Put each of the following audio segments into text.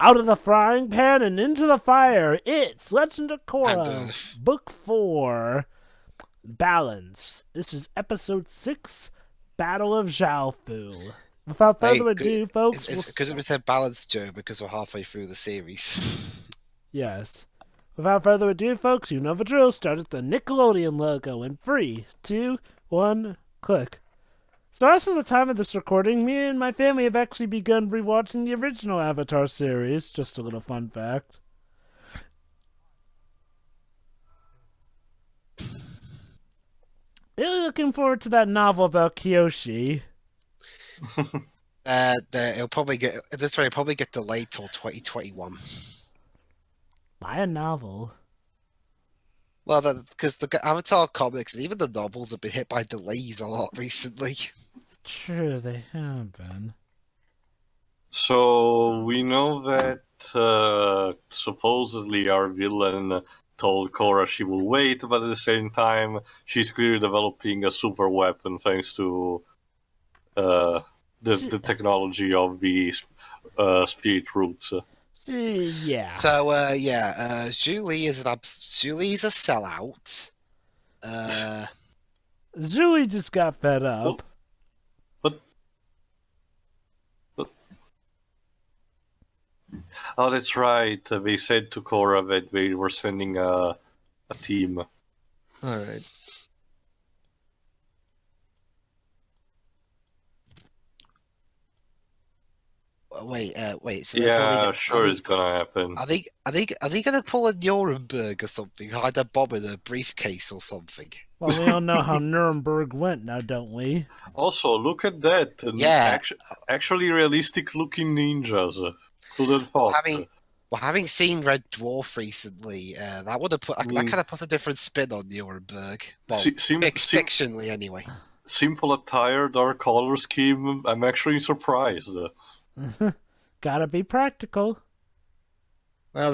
Out of the frying pan and into the fire, it's Legend of Korra, Book 4, Balance. This is Episode 6, Battle of Zaofu. Without further ado, folks... It's because it was a balance, Joe, because we're halfway through the series. Yes. Without further ado, folks, you know the drill. Start at the Nickelodeon logo in 3, 2, 1, click. So as of the time of this recording, me and my family have actually begun rewatching the original Avatar series. Just a little fun fact. Really looking forward to that novel about Kyoshi. It'll probably get delayed till 2021. Why a novel? Well, because the Avatar comics and even the novels have been hit by delays a lot recently. It's true, they have been. So we know that supposedly our villain told Korra she will wait, but at the same time, she's clearly developing a super weapon thanks to the technology of the spirit roots. Yeah. So Julie's a sellout. Julie just got fed up. Oh, that's right. They said to Korra that they were sending a team. All right. Wait. So yeah, sure, it's gonna happen. Are they gonna pull a Nuremberg or something? Hide a bomb in a briefcase or something? Well, we all know how Nuremberg went now, don't we? Also, look at that. Yeah. Actually realistic-looking ninjas. Who would have thought? Having seen Red Dwarf recently, that would have that kind of put a different spin on Nuremberg. Well, fictionally anyway. Simple attire, dark color scheme. I'm actually surprised. Gotta be practical. Well,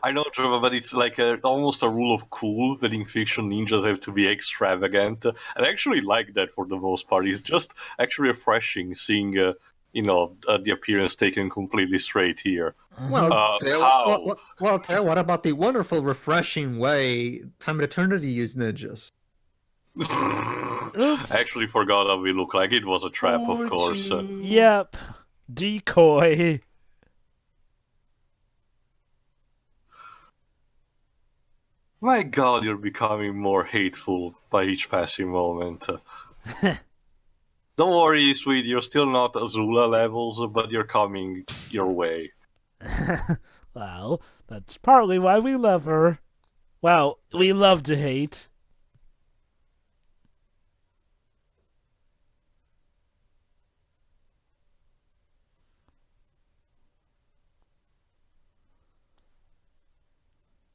I know, Trevor, but it's like almost a rule of cool that in fiction ninjas have to be extravagant. I actually like that for the most part. It's just actually refreshing seeing, the appearance taken completely straight here. Well, Teo, what about the wonderful, refreshing way Time and Eternity used ninjas? Oops. I actually forgot how we look like. It was a trap, of course. Yep. Decoy. My god, you're becoming more hateful by each passing moment. Don't worry, sweet, you're still not Azula levels, but you're coming your way. Well, that's partly why we love her. Well, we love to hate.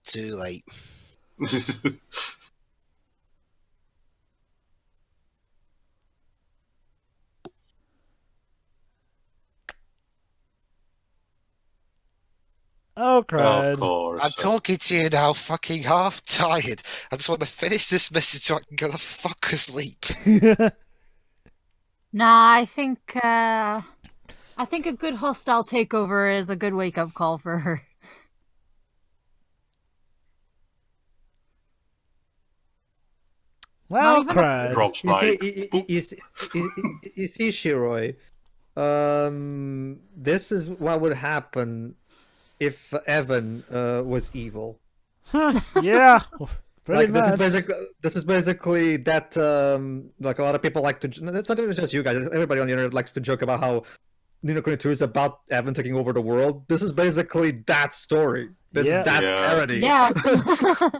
Too late. Oh, crud. Of course. I'm talking to you now, fucking half tired. I just want to finish this message so I can go the fuck asleep. Nah, I think a good hostile takeover is a good wake-up call for her. Well, crud. Drops You see, Shiroi, this is what would happen if Evan was evil. Yeah, pretty much. This is basically that. Like a lot of people like to. It's not even just you guys. Everybody on the internet likes to joke about how Ni no Kuni 2 is about Evan taking over the world. This is basically that story. This is that parody. Yeah.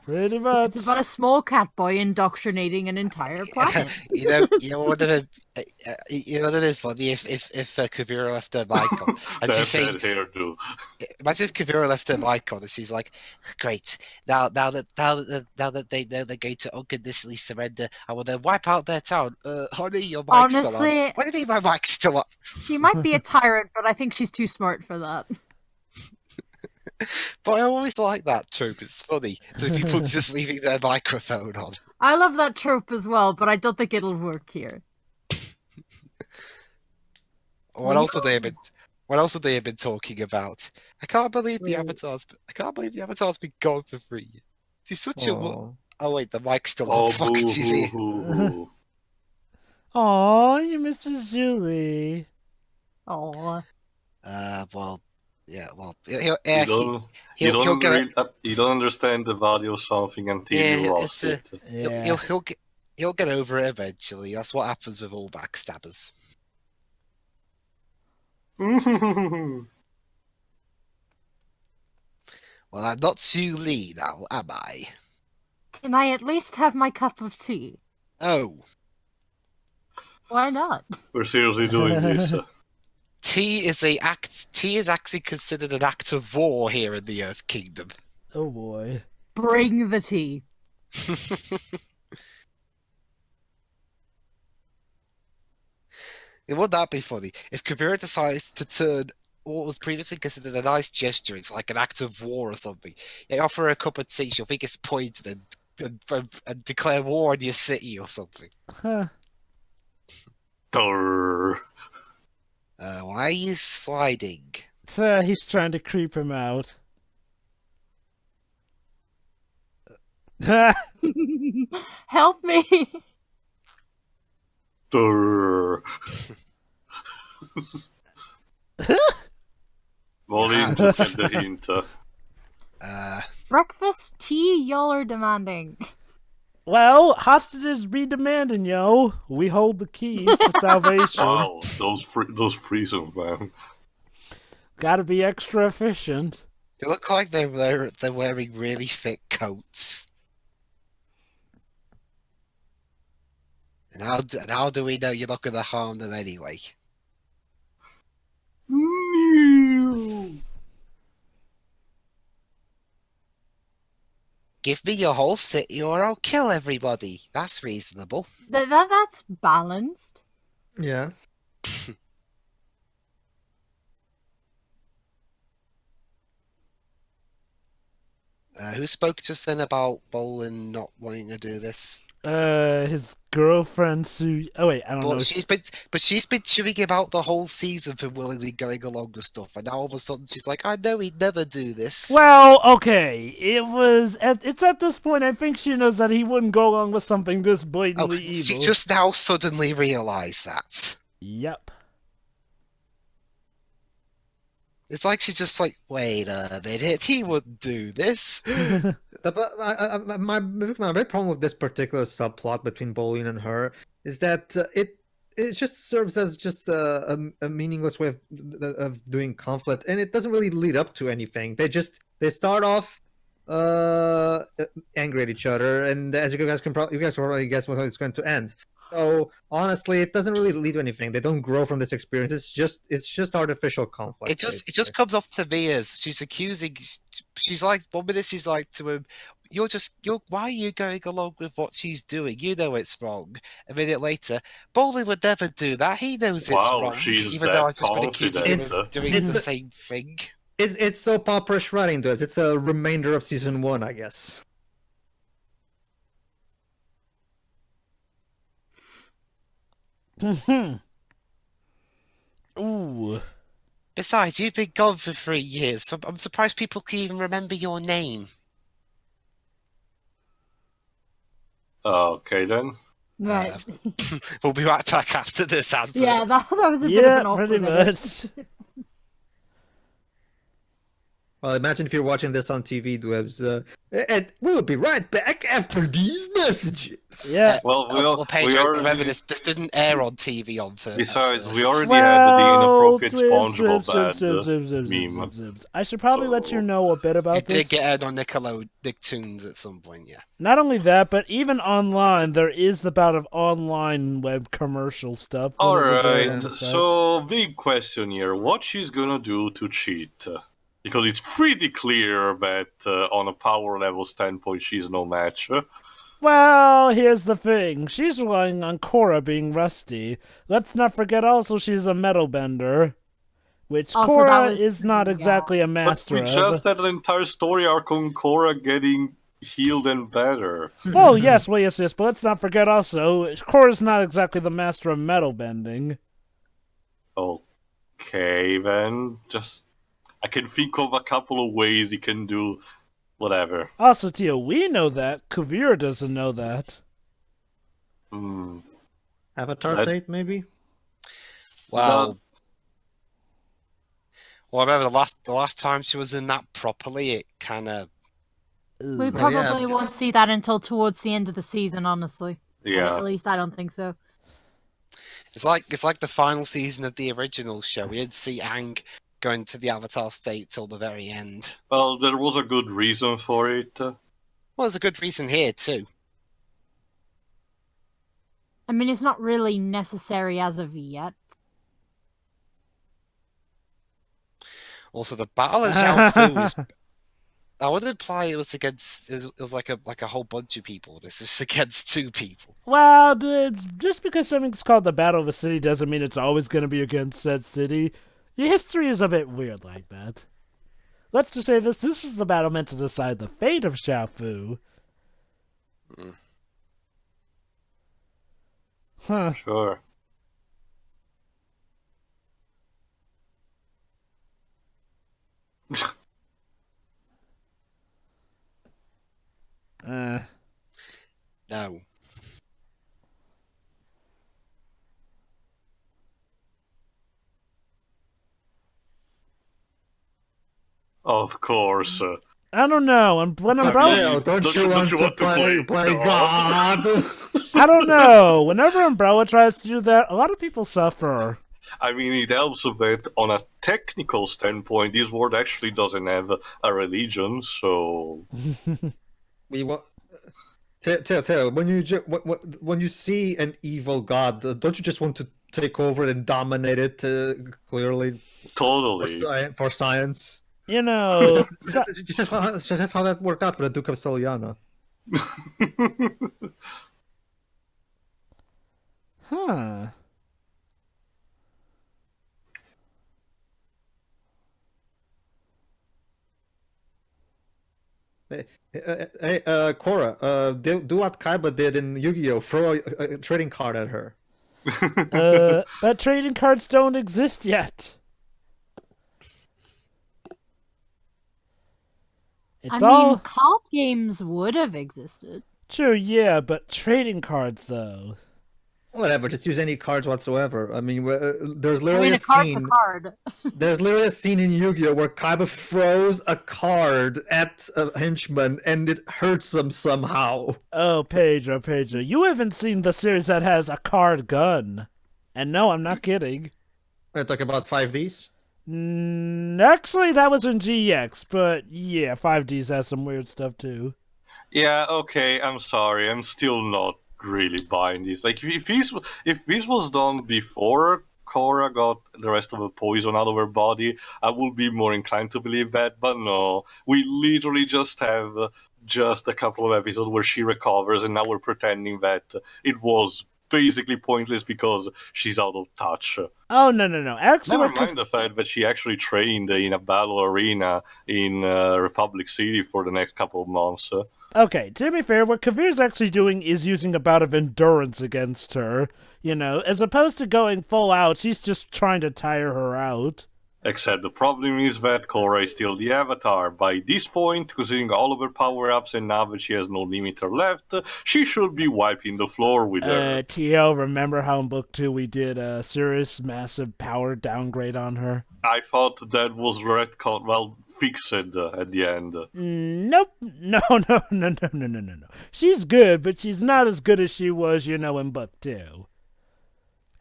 Pretty much. It's about a small cat boy indoctrinating an entire planet. you know what would have been funny if Kuvira left her mic on and she's saying, imagine if Kuvira left her mic on and she's like, great, now that they know they're going to unconditionally surrender, I will then wipe out their town. Honey, your mic's still on. What do you mean my mic's still on? She might be a tyrant, but I think she's too smart for that. But I always like that trope. It's funny. The people just leaving their microphone on. I love that trope as well, but I don't think it'll work here. What else would they What else have they been talking about? I can't believe the Avatar's been gone for 3 years. He's such a. Oh. Oh wait, the mic's still on. Oh, Fuck, boo, he's here. hoo, hoo. Aw, you Mrs. Julie. Oh, Well, yeah, well, You don't understand the value of something until you lost it. Yeah. He'll get over it eventually. That's what happens with all backstabbers. Well, I'm not Sue Lee now, am I? can I at least have my cup of tea? Oh, Why not? We're seriously doing this. tea is actually considered an act of war here in the Earth Kingdom. Oh boy. Bring the tea. It would that be funny if Kuvira decides to turn what was previously considered a nice gesture into like an act of war or something? You offer her a cup of tea, she'll think it's pointed and declare war on your city or something. Huh. Durr. Why are you sliding? He's trying to creep him out. Help me. Durr. Molly just get the hint. Breakfast tea y'all are demanding. Well, hostages be demanding, yo. We hold the keys to salvation. Wow, those prisons, man. Gotta be extra efficient. They look like they're wearing really thick coats. And how do we know you're not going to harm them anyway? Give me your whole city or I'll kill everybody. That's reasonable. That's balanced. Yeah. Who spoke just then about Bolin not wanting to do this? His girlfriend Sue. Oh wait, I don't know. She's been chewing him out the whole season for willingly going along with stuff, and now all of a sudden she's like, "I know he'd never do this." Well, okay. It's at this point I think she knows that he wouldn't go along with something this blatantly evil. She just now suddenly realised that. Yep. It's like she's just like, wait a minute, he wouldn't do this. My big problem with this particular subplot between Bolin and her is that it just serves as just a meaningless way of doing conflict, and it doesn't really lead up to anything. They start off angry at each other, and as you guys can already guess how it's going to end. So honestly, it doesn't really lead to anything. They don't grow from this experience. It's just artificial conflict. It just comes off to me as she's accusing. She's like, 1 minute she's like to him, why are you going along with what she's doing? You know it's wrong. A minute later, Bolin would never do that. He knows it's wrong. Even though I've just been accusing him of doing the same thing. It's soap opera-ish writing to us. It's a remainder of season 1, I guess. Ooh. Besides, you've been gone for 3 years, so I'm surprised people can even remember your name. Okay then. Right. We'll be right back after this advert. Yeah, that was a bit of an awkward pretty minute. much. Well, imagine if you're watching this on TV, Dwebs. And we'll be right back after these messages. Yeah. Well, Pedro, we already... remember this didn't air on TV on Thursday. Besides, we already had the inappropriate SpongeBob meme. I should probably let you know a bit about It this. did get aired on Nicktoons at some point, yeah. Not only that, but even online, there is the bout of online web commercial stuff. Alright, so big question here. What she's gonna do to cheat? Because it's pretty clear that on a power level standpoint, she's no match. Well, here's the thing. She's relying on Korra being rusty. Let's not forget also she's a metal bender, which Also, Korra is not exactly a But master we of. just had an entire story arc on Korra getting healed and better. Oh, yes, but let's not forget also, Korra's not exactly the master of metal bending. Okay. okay, then just I can think of a couple of ways he can do whatever. Also, Tio, we know that. Kuvira doesn't know that. Avatar state, maybe? Well, I remember the last time she was in that properly, it kind of... We probably won't see that until towards the end of the season, honestly. Yeah. At least I don't think so. It's like the final season of the original show. We didn't see Aang going to the Avatar state till the very end. Well, there was a good reason for it. Well, there's a good reason here, too. I mean, it's not really necessary as of yet. Also, the Battle of Zaofu is... I would imply it was against... It was like a whole bunch of people. This is against 2 people. Well, just because something's called the Battle of a City doesn't mean it's always going to be against said city. Your history is a bit weird like that. Let's just say this is the battle meant to decide the fate of Zaofu. Huh. Sure. No. Of course. I don't know. When Umbrella, Don't you want to play God? I don't know. Whenever Umbrella tries to do that, a lot of people suffer. I mean, it helps a bit on a technical standpoint. This world actually doesn't have a religion, so We want. Tell, when you see an evil god, don't you just want to take over and dominate it? Clearly, totally. for science. You know, Just how that worked out for the Duke of Soliana. huh? Hey, Korra, do what Kaiba did in Yu-Gi-Oh! Throw a trading card at her. But trading cards don't exist yet. It's I all mean, card games would have existed. true, yeah, but trading cards though. Whatever, just use any cards whatsoever. I mean, there's I literally mean, a a card's scene. a card. There's literally a scene in Yu-Gi-Oh! Where Kaiba throws a card at a henchman and it hurts him somehow. Oh, Pedro, you haven't seen the series that has a card gun. And no, I'm not kidding. I talk about 5Ds. Actually, that was in GX, but yeah, 5Ds has some weird stuff too. Yeah, okay, I'm sorry. I'm still not really buying this. Like, if this was done before Korra got the rest of the poison out of her body, I would be more inclined to believe that. But no, we literally just have just a couple of episodes where she recovers, and now we're pretending that it was basically pointless because she's out of touch. Oh, no. Actually, Never mind the fact that she actually trained in a battle arena in Republic City for the next couple of months. Okay, to be fair, what Kavira's actually doing is using a bout of endurance against her. You know, as opposed to going full out, she's just trying to tire her out. Except the problem is that Korra is still the Avatar. By this point, considering all of her power-ups and now that she has no limiter left, she should be wiping the floor with her. TL, remember how in Book 2 we did a serious, massive power downgrade on her? I thought that was retcon, well, fixed at the end. Nope. No. She's good, but she's not as good as she was, you know, in Book 2.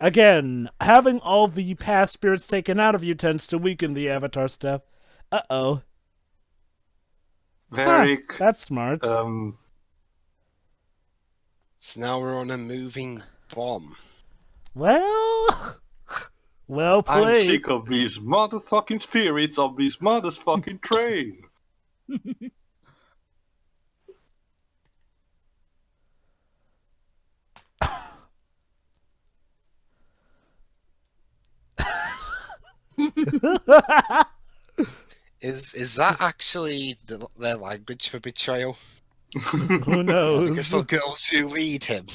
Again, having all the past spirits taken out of you tends to weaken the Avatar stuff. Uh-oh. Varric, that's smart. So now we're on a moving bomb. Well I'm played. sick of these motherfucking spirits of this motherfucking train. Is that actually their language for betrayal? Who knows? Because some girls who lead him.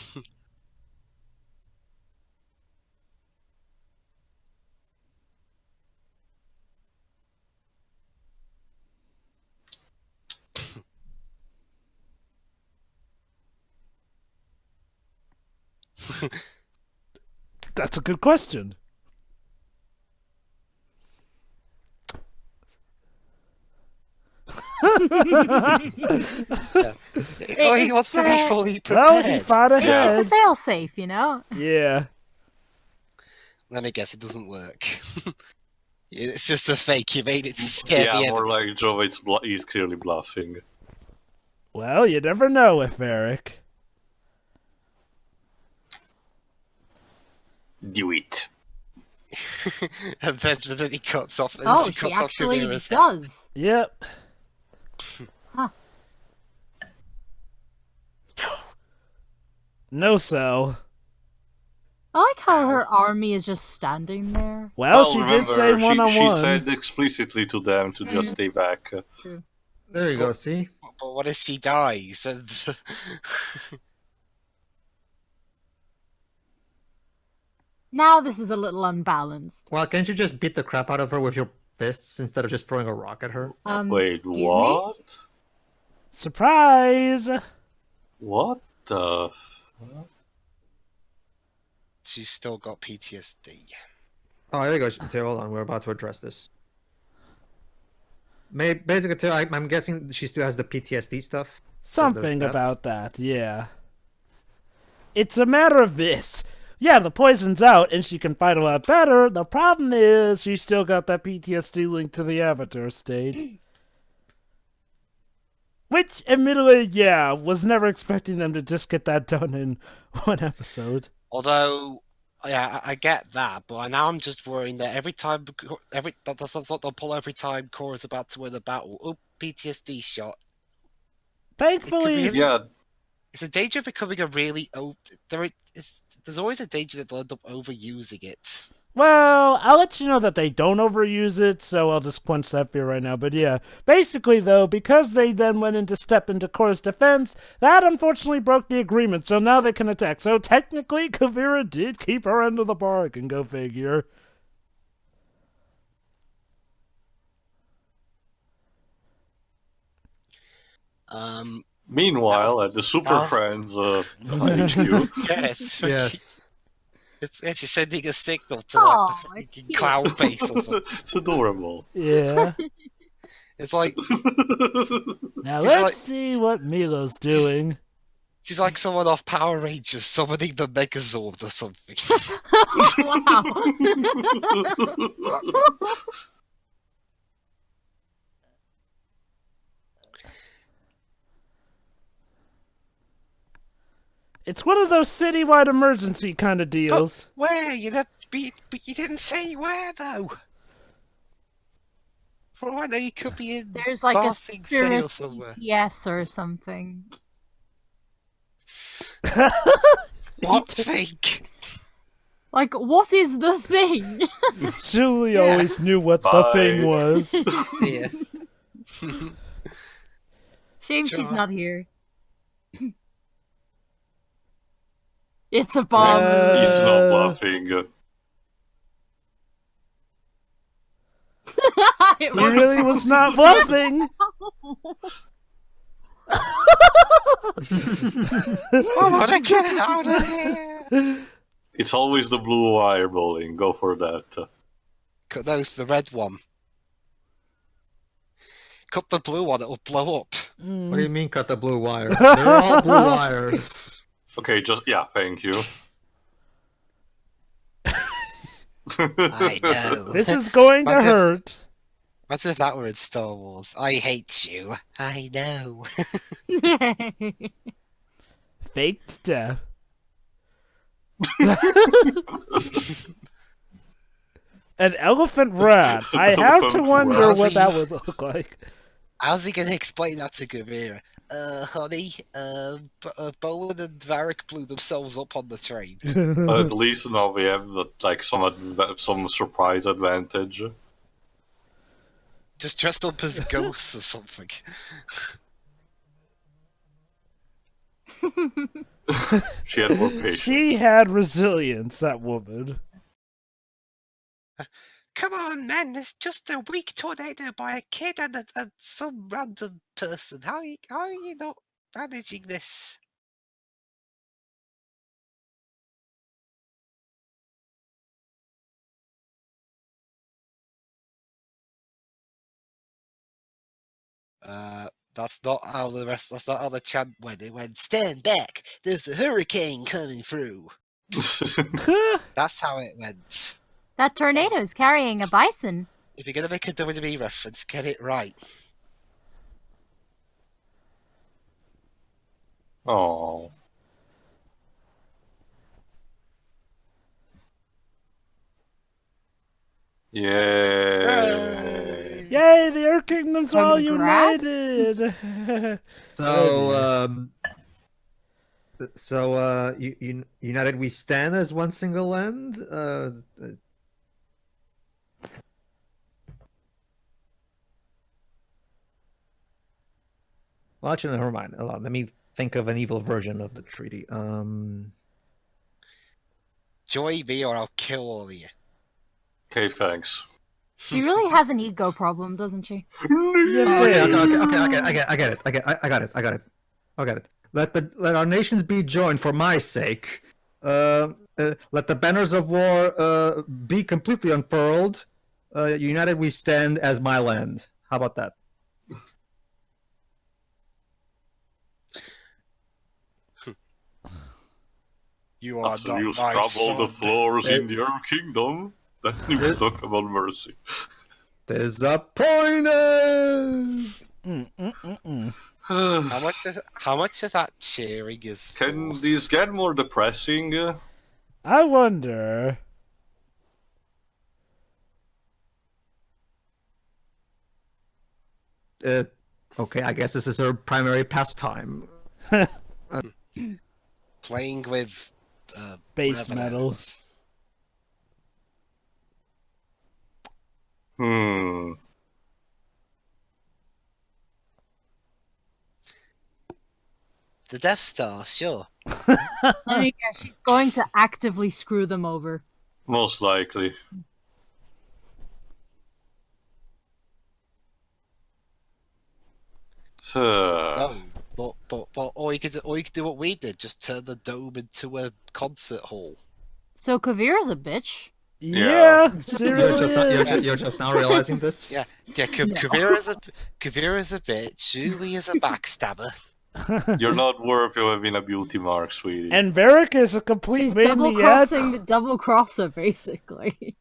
That's a good question. Oh, he wants to be fully prepared. Well, he fought ahead. It's a fail-safe, you know? Yeah. Let me guess, it doesn't work. It's just a fake. You made it scare Yeah, me. more like Joe, he's clearly bluffing. Well, you never know with Eric. Do it. And then he cuts off. Oh, she she cuts off actually Kuvira's head. does. Yep. Huh. No cell. I like how her army is just standing there. Well, she did say remember, one-on-one. She said explicitly to them to just stay back. True. There you go. See. But what if she dies? And Now this is a little unbalanced. Well, can't you just beat the crap out of her with your fists instead of just throwing a rock at her? Wait, Excuse me? what? Surprise! What the? she's still got PTSD. Oh, there you go. Theo, hold on. We're about to address this. Basically, Theo, I'm guessing she still has the PTSD stuff. Something that. about that, yeah. It's a matter of this. Yeah, the poison's out and she can fight a lot better. The problem is she's still got that PTSD linked to the Avatar state. Which, admittedly, yeah, was never expecting them to just get that done in one episode. Although, yeah, I get that, but now I'm just worrying that that's what they'll pull every time Korra's about to win a battle. Oh, PTSD shot. Thankfully, Yeah, It's a danger of becoming a really there's always a danger that they'll end up overusing it. well, I'll let you know that they don't overuse it, so I'll just quench that fear right now. But yeah, basically though, because they then went into step into Korra's defense, that unfortunately broke the agreement, so now they can attack. So technically, Kuvira did keep her end of the bargain, go figure. meanwhile, at the Super Friends HQ. Yes. Yes. It's actually sending a signal to Aw, like the cute. cloud base or something. It's adorable. Yeah. It's like Now She's let's like- see what Milo's doing. she's like someone off Power Rangers summoning the Megazord or something. Wow. It's one of those citywide emergency kind of deals. Where? But you didn't say where though. For all I know, you could be in There's like a Barsing spirit Sail somewhere. yes or something. What thing? Like, what is the thing? Julie Yeah. always knew what the Bye. thing was. Yeah. Shame she's Sure. not here. It's a bomb. He's not bluffing. It He was really was not bluffing. I want to get out of here. It's always the blue wire bowling. Go for that. Cut those, the red one. Cut the blue one, it'll blow up. What do you mean cut the blue wire? They're all blue wires. Okay, thank you. I know. This is going to But if- hurt. Imagine if that were in Star Wars. I hate you. I know. Faked death. An elephant rat. I have to Elephant wonder rat. what that would look like. How's he going to explain that to Kuvira? Honey, Bowen and Varric blew themselves up on the train. At least now we have like some surprise advantage. Just dress up as ghosts or something. She had more patience. She had resilience, that woman. Come on, man! It's just a weak tornado by a kid and some random person. How are you not managing this? That's not how the rest. That's not how the chant went. It went, "Stand back! There's a hurricane coming through." That's how it went. That tornado is carrying a bison. If you're gonna make a WWE reference, get it right. Oh. Yay! Yay, the Earth Kingdoms are all Congrats. united! United we stand as one single land. Well, actually, never mind. Hold on, let me think of an evil version of the treaty. Join me, or I'll kill all of you. Okay, thanks. She really has an ego problem, doesn't she? Okay, I get it. Let our nations be joined for my sake. Let the banners of war be completely unfurled. United we stand as my land. How about that? You are After not you my scrub all the son. floors in your kingdom, then you will talk about mercy. Disappointed. How much of that cheering is? Can forced? these get more depressing? I wonder. Okay, I guess this is her primary pastime. Playing with Base whatever that metal. is. The Death Star, sure. Let me guess, she's going to actively screw them over. Most likely. No, but or you could do what we did, just turn the dome into a concert hall. So Kuvira's a bitch. Yeah, she really is. You're just now realizing this. Yeah, Kuvira's a bitch. Julie is a backstabber. You're not worthy of having a beauty mark, sweetie. And Varric is a complete She's maniac. double-crossing the double-crosser, basically.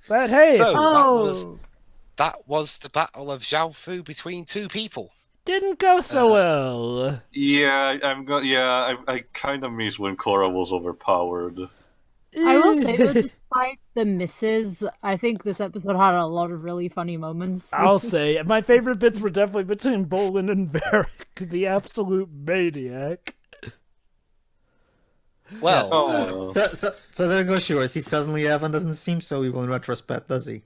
But hey, So that was the Battle of Zaofu between two people. didn't go so well. Yeah, I kind of miss when Korra was overpowered. I will say though, despite the misses, I think this episode had a lot of really funny moments. I'll say my favorite bits were definitely between Bolin and Varric, the absolute maniac. Well, So there goes yours. He suddenly Evan doesn't seem so evil in retrospect, does he?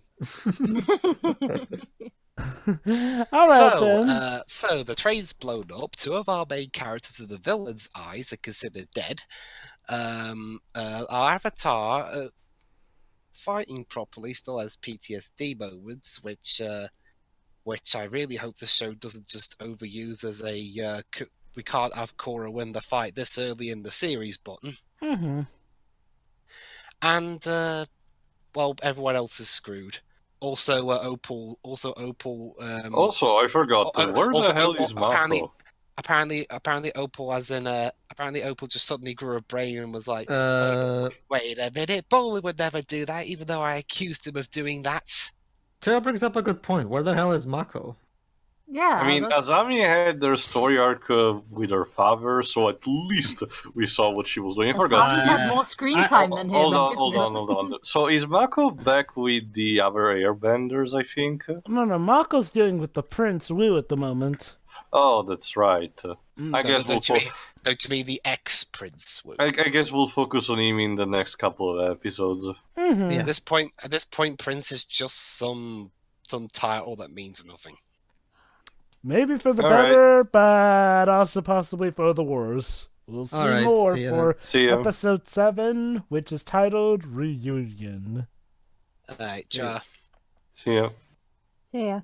All right then. So the train's blown up. Two of our main characters in the villain's eyes are considered dead. Our avatar, fighting properly, still has PTSD moments, which I really hope the show doesn't just overuse as a we can't have Korra win the fight this early in the series button. Mm-hmm. And well, everyone else is screwed. Also, Opal. Also, I forgot. Where the hell is Mako? Apparently, Opal, apparently Opal just suddenly grew a brain and was like, "Wait a minute, Bolin would never do that, even though I accused him of doing that." Teo brings up a good point. Where the hell is Mako? Yeah, I mean, Azami had their story arc with her father, so at least we saw what she was doing. I forgot. He's had more screen time than him. Hold on. So is Mako back with the other airbenders, I think? No, Mako's dealing with the Prince Wu at the moment. Oh, that's right. I guess to me, the ex-prince. I guess we'll focus on him in the next couple of episodes. Mm-hmm. Yeah. At this point, Prince is just some title that means nothing. Maybe for the better, but also possibly for the worse. We'll see more for episode 7, which is titled Reunion. Alright, ciao. See ya. See ya.